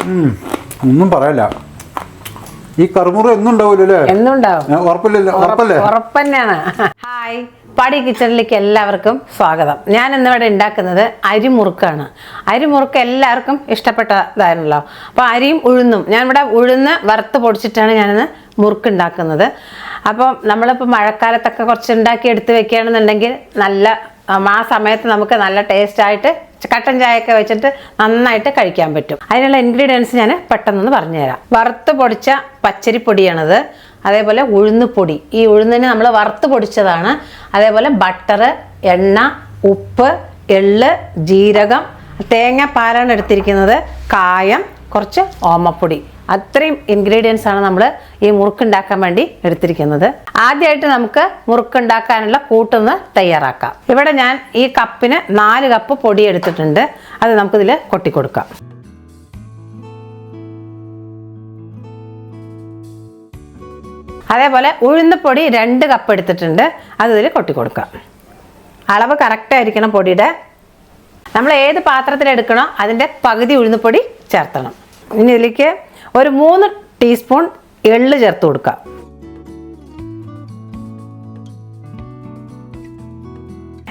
ഒന്നും പറയല്ല. ഈ കറുമുറ എന്നും ഉണ്ടാവില്ലല്ലേ? ഉറപ്പന്നെയാണ്. ഹായ്, പാടി കിച്ചണിലേക്ക് എല്ലാവർക്കും സ്വാഗതം. ഞാൻ ഇന്നിവിടെ ഉണ്ടാക്കുന്നത് അരിമുറുക്കാണ്. അരിമുറുക്ക് എല്ലാവർക്കും ഇഷ്ടപ്പെട്ടതായിരുന്നല്ലോ. അപ്പോൾ അരിയും ഉഴുന്നും, ഞാനിവിടെ ഉഴുന്ന് വറുത്ത് പൊടിച്ചിട്ടാണ് ഞാനിന്ന് മുറുക്ക് ഉണ്ടാക്കുന്നത്. അപ്പോൾ നമ്മളിപ്പോൾ മഴക്കാലത്തൊക്കെ കുറച്ച് ഉണ്ടാക്കി എടുത്ത് വെക്കുകയാണെന്നുണ്ടെങ്കിൽ നല്ല ആ സമയത്ത് നമുക്ക് നല്ല ടേസ്റ്റായിട്ട് കട്ടൻ ചായയൊക്കെ വെച്ചിട്ട് നന്നായിട്ട് കഴിക്കാൻ പറ്റും. അതിനുള്ള ഇൻഗ്രീഡിയൻസ് ഞാൻ പെട്ടെന്നൊന്ന് പറഞ്ഞുതരാം. വറുത്ത് പൊടിച്ച പച്ചരിപ്പൊടിയാണിത്. അതേപോലെ ഉഴുന്നുപൊടി, ഈ ഉഴുന്നിന് നമ്മൾ വറുത്ത് പൊടിച്ചതാണ്. അതേപോലെ ബട്ടർ, എണ്ണ, ഉപ്പ്, എള്ള്, ജീരകം, തേങ്ങാപ്പാലാണ് എടുത്തിരിക്കുന്നത്, കായം, കുറച്ച് ഓമപ്പൊടി. അത്രയും ഇൻഗ്രീഡിയൻസ് ആണ് നമ്മൾ ഈ മുറുക്കുണ്ടാക്കാൻ വേണ്ടി എടുത്തിരിക്കുന്നത്. ആദ്യമായിട്ട് നമുക്ക് മുറുക്കുണ്ടാക്കാനുള്ള കൂട്ടൊന്ന് തയ്യാറാക്കാം. ഇവിടെ ഞാൻ ഈ കപ്പിന് 4 കപ്പ് പൊടി എടുത്തിട്ടുണ്ട്. അത് നമുക്കിതിൽ കൊട്ടിക്കൊടുക്കാം. അതേപോലെ ഉഴുന്നുപൊടി 2 കപ്പ് എടുത്തിട്ടുണ്ട്. അത് ഇതിൽ കൊട്ടിക്കൊടുക്കാം. അളവ് കറക്റ്റായിരിക്കണം പൊടിയുടെ. നമ്മൾ ഏത് പാത്രത്തിലെടുക്കണോ അതിൻ്റെ പകുതി ഉഴുന്നുപൊടി ചേർത്തണം. ഇനി ഇതിലേക്ക് ഒരു 3 ടീസ്പൂൺ എള്ള് ചേർത്ത് കൊടുക്കാം.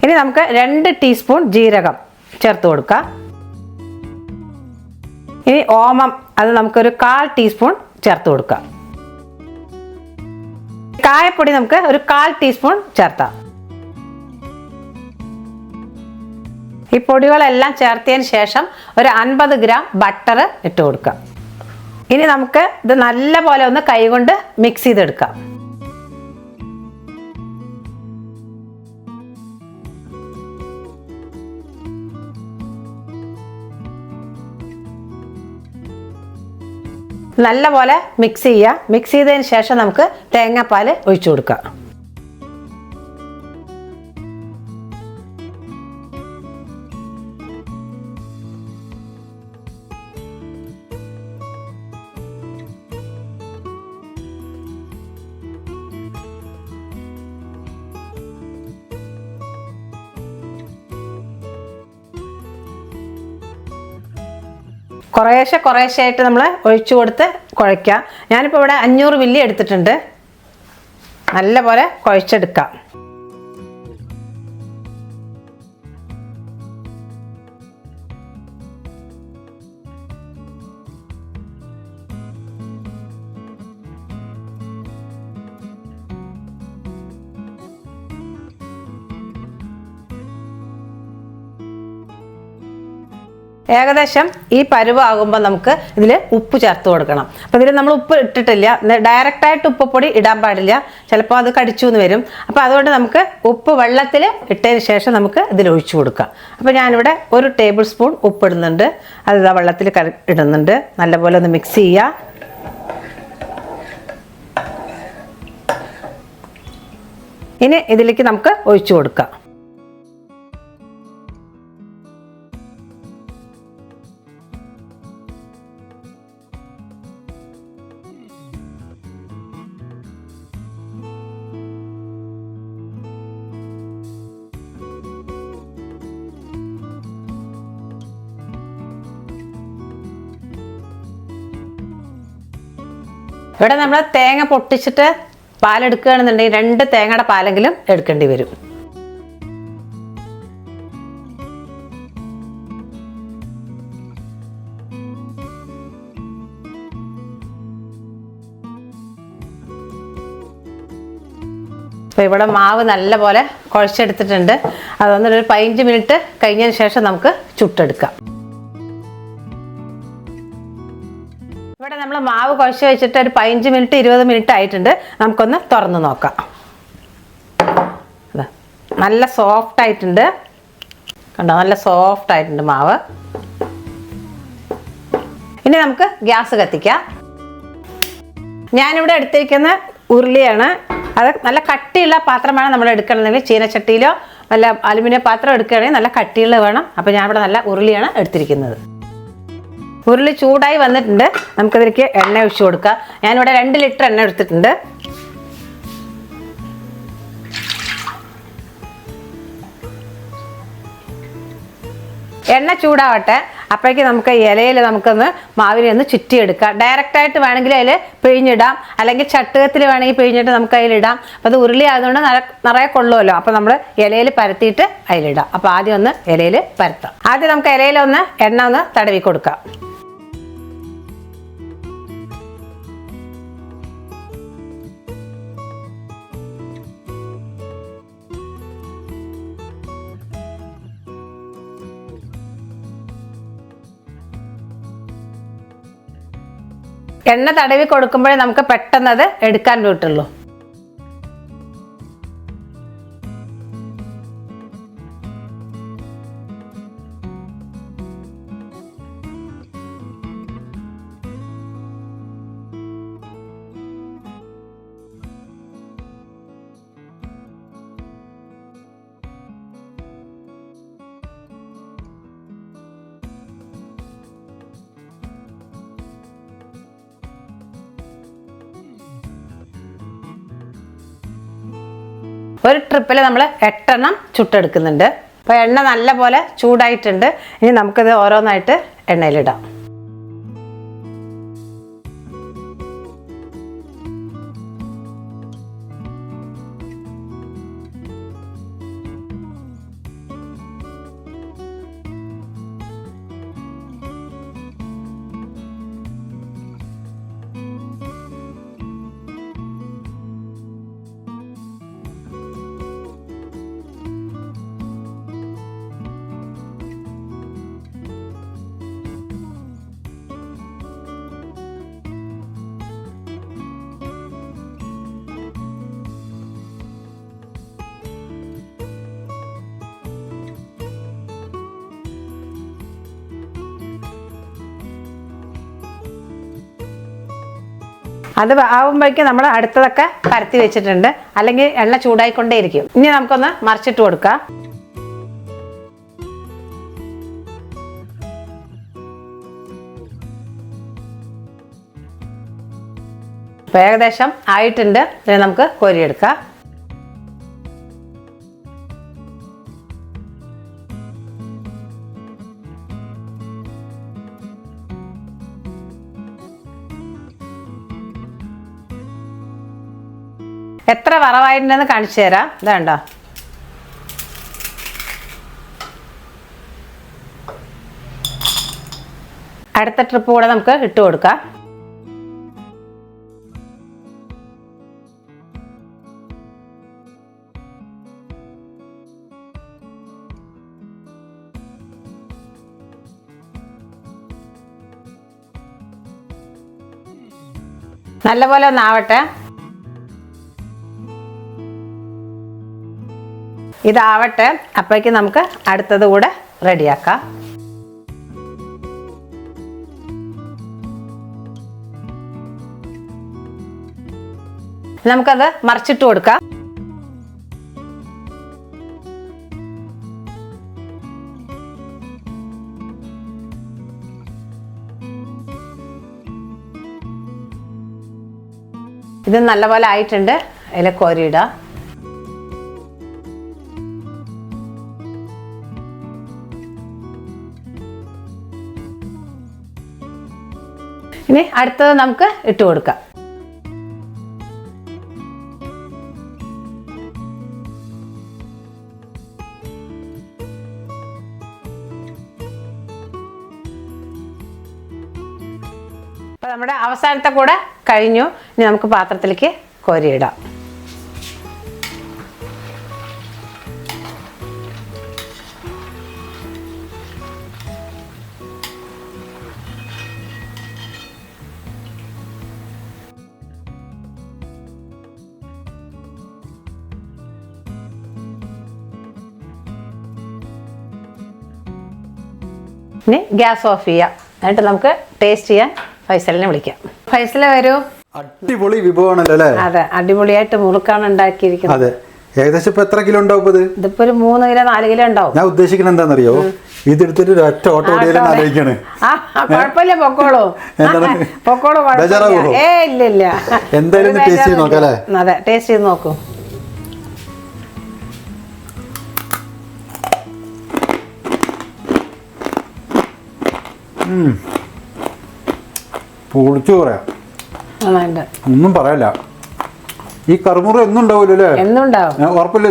ഇനി നമുക്ക് 2 ടീസ്പൂൺ ജീരകം ചേർത്ത് കൊടുക്കാം. ഇനി ഓമം, അത് നമുക്കൊരു 1/4 ടീസ്പൂൺ ചേർത്ത് കൊടുക്കാം. കായപ്പൊടി നമുക്ക് ഒരു 1/4 ടീസ്പൂൺ ചേർത്താം. ഈ പൊടികളെല്ലാം ചേർത്തതിന് ശേഷം ഒരു 50 ഗ്രാം ബട്ടർ ഇട്ട് കൊടുക്കാം. ഇനി നമുക്ക് ഇത് നല്ല പോലെ ഒന്ന് കൈകൊണ്ട് മിക്സ് ചെയ്തെടുക്കാം. നല്ല പോലെ മിക്സ് ചെയ്യുക. മിക്സ് ചെയ്തതിന് ശേഷം നമുക്ക് തേങ്ങാപ്പാൽ ഒഴിച്ചു കൊടുക്കാം. കുറേശ്ശെ നമ്മൾ ഒഴിച്ചു കൊടുത്ത് കുഴയ്ക്കാം. ഞാനിപ്പോൾ ഇവിടെ 500 മില്ലി എടുത്തിട്ടുണ്ട്. നല്ല പോലെ കുഴച്ചെടുക്കാം. ഏകദേശം ഈ പരുവാകുമ്പോൾ നമുക്ക് ഇതിൽ ഉപ്പ് ചേർത്ത് കൊടുക്കണം. അപ്പോൾ ഇതിൽ നമ്മൾ ഉപ്പ് ഇട്ടിട്ടില്ല. ഡയറക്റ്റായിട്ട് ഉപ്പുപൊടി ഇടാൻ പാടില്ല, ചിലപ്പോൾ അത് കടിച്ചു എന്ന് വരും. അപ്പോൾ അതുകൊണ്ട് നമുക്ക് ഉപ്പ് വെള്ളത്തിൽ ഇട്ടതിന് ശേഷം നമുക്ക് ഇതിൽ ഒഴിച്ചു കൊടുക്കാം. അപ്പോൾ ഞാനിവിടെ 1 ടേബിൾ സ്പൂൺ ഉപ്പ് ഇടുന്നുണ്ട്. അത് ഇതാ വെള്ളത്തിൽ ഇടുന്നുണ്ട്. നല്ലപോലെ ഒന്ന് മിക്സ് ചെയ്യുക. ഇനി ഇതിലേക്ക് നമുക്ക് ഒഴിച്ചു കൊടുക്കാം. ഇവിടെ നമ്മൾ തേങ്ങ പൊട്ടിച്ചിട്ട് പാലെടുക്കുകയാണെന്നുണ്ടെങ്കിൽ 2 തേങ്ങയുടെ പാലെങ്കിലും എടുക്കേണ്ടി വരും. അപ്പോൾ ഇവിടെ മാവ് നല്ല പോലെ കുഴച്ചെടുത്തിട്ടുണ്ട്. അതൊന്നൊരു 15 മിനിറ്റ് കഴിഞ്ഞതിന് ശേഷം നമുക്ക് ചുട്ടെടുക്കാം. ഇവിടെ നമ്മൾ മാവ് കുഴച്ച് വെച്ചിട്ട് ഒരു 15 മിനിറ്റ് 20 മിനിറ്റ് ആയിട്ടുണ്ട്. നമുക്കൊന്ന് തുറന്ന് നോക്കാം. നല്ല സോഫ്റ്റ് ആയിട്ടുണ്ട്, കണ്ടോ? നല്ല സോഫ്റ്റ് ആയിട്ടുണ്ട് മാവ്. ഇനി നമുക്ക് ഗ്യാസ് കത്തിക്കാം. ഞാനിവിടെ എടുത്തിരിക്കുന്ന ഉരുളിയാണ്. അത് നല്ല കട്ടിയുള്ള പാത്രമാണ് നമ്മൾ എടുക്കണമെങ്കിൽ. ചീനച്ചട്ടിയിലോ നല്ല അലുമിനിയം പാത്രം എടുക്കുകയാണെങ്കിൽ നല്ല കട്ടിയുള്ള വേണം. അപ്പോൾ ഞാനിവിടെ നല്ല ഉരുളിയാണ് എടുത്തിരിക്കുന്നത്. ഉരുളി ചൂടായി വന്നിട്ടുണ്ട്. നമുക്കതിലേക്ക് എണ്ണ ഒഴിച്ചു കൊടുക്കാം. ഞാനിവിടെ 2 ലിറ്റർ എണ്ണ എടുത്തിട്ടുണ്ട്. എണ്ണ ചൂടാവട്ടെ. അപ്പോഴേക്ക് നമുക്ക് ഇലയിൽ നമുക്കൊന്ന് മാവിനെ ഒന്ന് ചുറ്റിയെടുക്കാം. ഡയറക്റ്റായിട്ട് വേണമെങ്കിൽ അതിൽ പിഴിഞ്ഞിടാം, അല്ലെങ്കിൽ ചട്ടുകത്തിൽ വേണമെങ്കിൽ പിഴിഞ്ഞിട്ട് നമുക്ക് അതിലിടാം. അപ്പോൾ അത് ഉരുളി ആയതുകൊണ്ട് നിറയെ കൊള്ളുമല്ലോ. അപ്പോൾ നമ്മൾ ഇലയിൽ പരത്തിയിട്ട് അതിലിടാം. അപ്പോൾ ആദ്യം ഒന്ന് ഇലയിൽ പരത്താം. ആദ്യം നമുക്ക് ഇലയിലൊന്ന് എണ്ണ ഒന്ന് തടവി കൊടുക്കാം. എണ്ണ തടവി കൊടുക്കുമ്പോഴേ നമുക്ക് പെട്ടെന്ന് അത് എടുക്കാൻ പറ്റുള്ളൂ. ഒരു ട്രിപ്പിൽ നമ്മൾ 8 എണ്ണം ചുട്ടെടുക്കുന്നുണ്ട്. അപ്പോൾ എണ്ണ നല്ല പോലെ ചൂടായിട്ടുണ്ട്. ഇനി നമുക്കിത് ഓരോന്നായിട്ട് എണ്ണയിലിടാം. അത് ആവുമ്പോഴേക്കും നമ്മൾ അടുത്തതൊക്കെ പരത്തി വെച്ചിട്ടുണ്ട്, അല്ലെങ്കിൽ എണ്ണ ചൂടായിക്കൊണ്ടേയിരിക്കും. ഇനി നമുക്കൊന്ന് മറിച്ചിട്ട് കൊടുക്കാം. അപ്പോൾ ഏകദേശം ആയിട്ടുണ്ട്. ഇനി നമുക്ക് കോരിയെടുക്കാം. എത്ര വറവായിട്ടുണ്ടെന്ന് കാണിച്ചു തരാം. ഇതാണ്ടോ, അടുത്ത ട്രിപ്പ് കൂടെ നമുക്ക് ഇട്ട് കൊടുക്കാം. നല്ലപോലെ ഒന്നാവട്ടെ. ഇതാവട്ടെ, അപ്പോഴേക്കും നമുക്ക് അടുത്തത് കൂടെ റെഡിയാക്കാം. നമുക്കത് മറിച്ചിട്ട് കൊടുക്കാം. ഇത് നല്ലപോലെ ആയിട്ടുണ്ട്. അതിൽ കോരിയിടാം. ഇനി അടുത്തത് നമുക്ക് ഇട്ട് കൊടുക്കാം. അപ്പോൾ നമ്മുടെ അവസാനത്തെ കൂടെ കഴിഞ്ഞു. ഇനി നമുക്ക് പാത്രത്തിലേക്ക് കോരിയിടാം. ഇനി ഗ്യാസ് ഓഫ് ചെയ്യാം. എന്നിട്ട് നമുക്ക് ടേസ്റ്റ് ചെയ്യാൻ ഫൈസലിനെ വിളിക്കാം. ഫൈസല വരൂ. അടിപൊളി വിഭവമാണല്ലോ അല്ലേ? അതെ, അടിപൊളിയായിട്ട് മുറുക്കാണ് ഉണ്ടാക്കിയിരിക്കുന്നത്. അതെ, ഏകദേശം ഇപ്പൊ എത്ര കിലോ ഉണ്ടാവും? ഇതിപ്പോ ഒരു 3 കിലോ 4 കിലോ ഉണ്ടാവും. ഞാൻ ഉദ്ദേശിക്കുന്നത് എന്താണെന്നറിയോ, ഇതെടുത്തിട്ട് ഒറ്റ ഓട്ടോ ആലോചിക്കാണ്. കുഴപ്പമില്ല, പൊക്കോളൂ പൊക്കോളൂ, ഇല്ല എന്തായാലും ടേസ്റ്റ് ചെയ്ത് നോക്കാം അല്ലേ? അതെ, ടേസ്റ്റ് ചെയ്ത് നോക്കൂ. പൊളിച്ചു പറയാം, നന്നായിട്ട്. ഒന്നും പറയല്ല. ഈ കറുമുറ എന്നും ഉണ്ടാവൂല്ലോ അല്ലേ? എന്നും ഉണ്ടാവും. ഉറപ്പല്ലേ?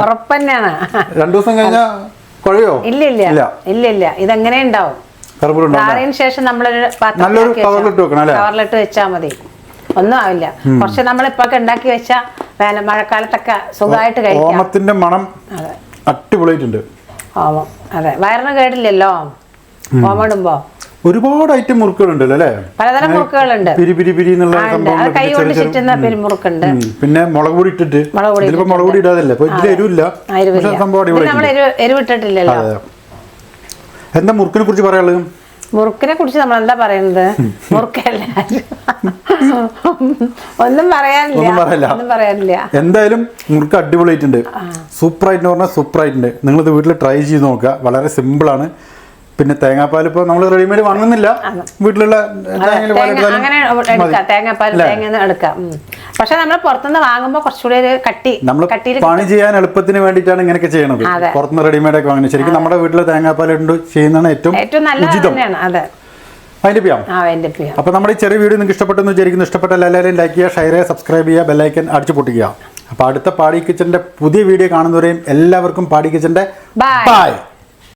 ഉറപ്പന്നെയാണ്. 2 ദിവസം കഴിഞ്ഞാ കുഴയോ? ഇല്ല, ഇതെങ്ങനെ ഉണ്ടാവും. ആറിന് ശേഷം നമ്മളൊരു കവറിലിട്ട് വെച്ചാൽ മതി, ഒന്നും ആവില്ല. കുറച്ച് നമ്മളിപ്പൊക്കെ ഉണ്ടാക്കി വെച്ചാ മഴക്കാലത്തൊക്കെ സുഖമായിട്ട് കഴിക്കാം. ഓമത്തിന്റെ മണം അടിപൊളിയായിട്ടുണ്ട്. ഓമം, അതെ, വയറിന് കേടില്ലല്ലോ ഓമിടുമ്പോ. ഒരുപാട് ഐറ്റം മുറുക്കുകളുണ്ടല്ലോ അല്ലേ? പലതരം മുറുക്കുകളുണ്ട്. കൈ കൊണ്ട് ചുറ്റുന്ന പിരിമുറുക്കുണ്ട്. പിന്നെ മുളക് പൊടി ഇട്ടിട്ട്, മുളക് പൊടി ഇടാതല്ലേ, നമ്മൾ എരിവിട്ടിട്ടില്ലല്ലോ. എന്താ മുറുക്കിനെ കുറിച്ച് പറയാനുള്ളത്? മുറുക്കിനെ കുറിച്ച് നമ്മൾ എന്താ പറയുന്നത്? മുറുക്കല്ല, ഒന്നും പറയാനില്ല. എന്തായാലും മുറുക്ക് അടിപൊളിയായിട്ടുണ്ട്, സൂപ്പർ ആയിട്ട് പറഞ്ഞാൽ സൂപ്പർ ആയിട്ടുണ്ട്. നിങ്ങളിത് വീട്ടിൽ ട്രൈ ചെയ്ത് നോക്കുക, വളരെ സിമ്പിൾ ആണ്. പിന്നെ തേങ്ങാപ്പാൽ ഇപ്പോൾ നമ്മൾ റെഡിമെയ്ഡ് വാങ്ങുന്നില്ല, വീട്ടിലുള്ള തേങ്ങാപ്പാൽ എടുക്കാം. പക്ഷെ നമ്മൾ പുറത്തുനിന്ന് വാങ്ങുമ്പോൾ കുറച്ചുകൂടി ഒരു കട്ടിയിൽ പണി ചെയ്യാൻ എളുപ്പത്തിന് വേണ്ടിയിട്ടാണ് ഇങ്ങനെയൊക്കെ ചെയ്യണത്. പുറത്തുനിന്ന് റെഡിമെയ്ഡ് ഒക്കെ വാങ്ങുന്നത് ശരിക്കും നമ്മുടെ വീട്ടിലെ തേങ്ങാപ്പാൽ ചെയ്യുന്നതാണ് ഏറ്റവും നല്ലത്. അപ്പൊ നമ്മുടെ ഈ ചെറിയ വീഡിയോ നിങ്ങൾക്ക് ഇഷ്ടപ്പെട്ടെന്ന് വിചാരിക്കുന്നു. ഇഷ്ടപ്പെട്ട എല്ലാവരും ലൈക്ക് ചെയ്യുക, ഷെയർ ചെയ്യുക, സബ്സ്ക്രൈബ് ചെയ്യുക, ബെല്ലൈക്കൻ അടിച്ചു പൊട്ടിക്കുക. അപ്പൊ അടുത്ത പാടി കിച്ചന്റെ പുതിയ വീഡിയോ കാണുന്നവരെയും എല്ലാവർക്കും പാടി കിച്ചന്റെ ബൈ.